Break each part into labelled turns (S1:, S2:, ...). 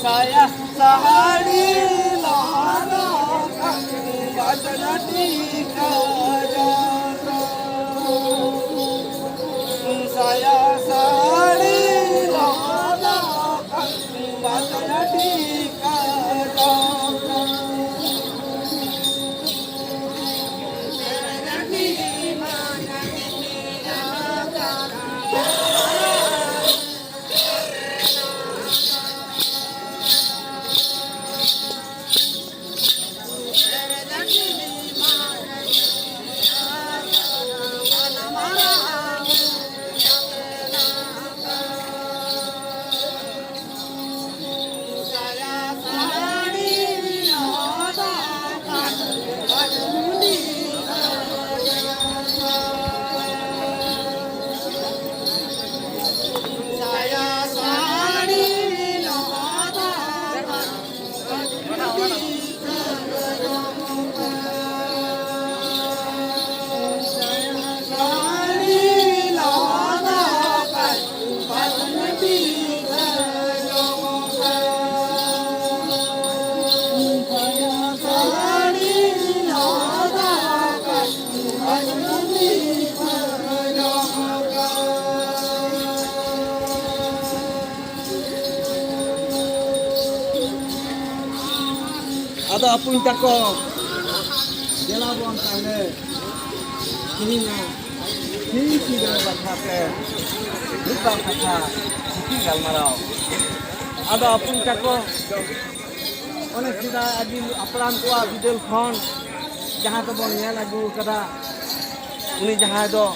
S1: saya sehari lara wajana tika jata saya sehari lara wajana tika jata apun tako jela bon tahle ini na ini dalam bahasa lupa kata ini galmarau ada apun tako onek sida adil apran tua bidel khon jaha to bon nyel agu kada uni jaha do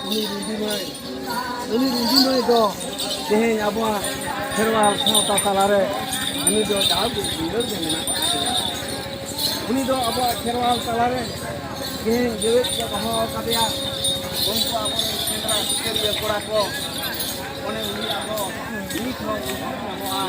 S1: uni rundi mai do teheng abwa kherwal sawta talare uni do daw bidel jena uni do abwa kherwal talare teheng jewet ja baha kadya unko abon sendra sikeriya kora ko one uni abo ini kho abo a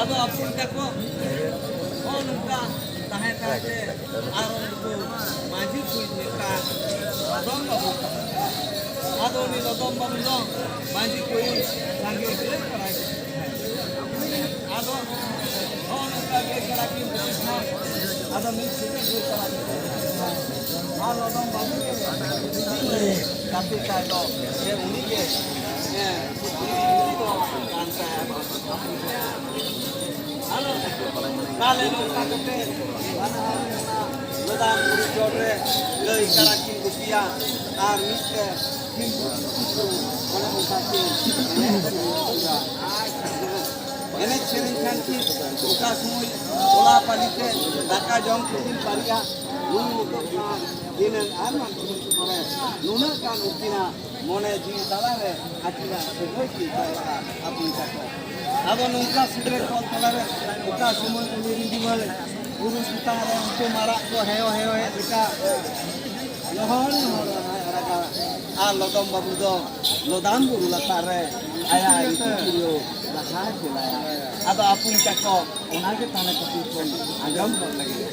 S1: Ado apun tako nungka tahe tahe aron ko maji kui neka adon babu ado ni lodom babu no maji kui sangi kre parai ado nungka ke karaki na ado mi sini ke karaki lodom babu ke tapi kado ye uni ke halo kale nungka kete lodam puri jodre lei karakin kusia ar miske kimbu mana mukati ene sering kanti uka sumui ola palite daka jong kutin paria nunu to dinan arman kore nuna kan ukina mone ji talare atira sehoki apun tako ado nungka sidre kol talare uka sumui uliri dimale urus utare untu marak ko heo eka lohon araga lodom babu do lodam buru latare aya itu kirio laha jelaya ado apun tako onage tane kapipon ajam kor lagi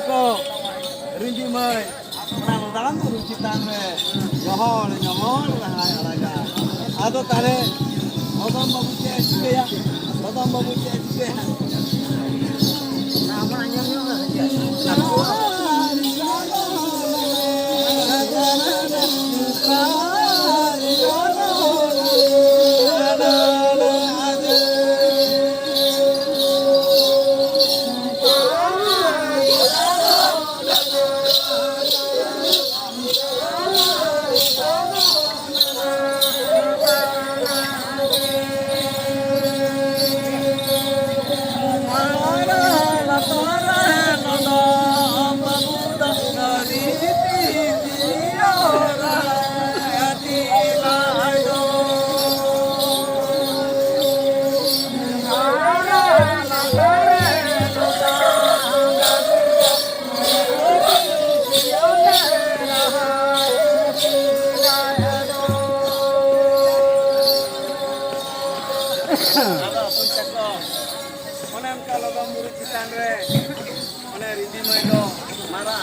S1: Ko rinji mai nang dalam rucitan me nyohol lahai alaga ado tare lodom babu ce juga ya lodom babu ce juga ya namanya Dari di mana marah,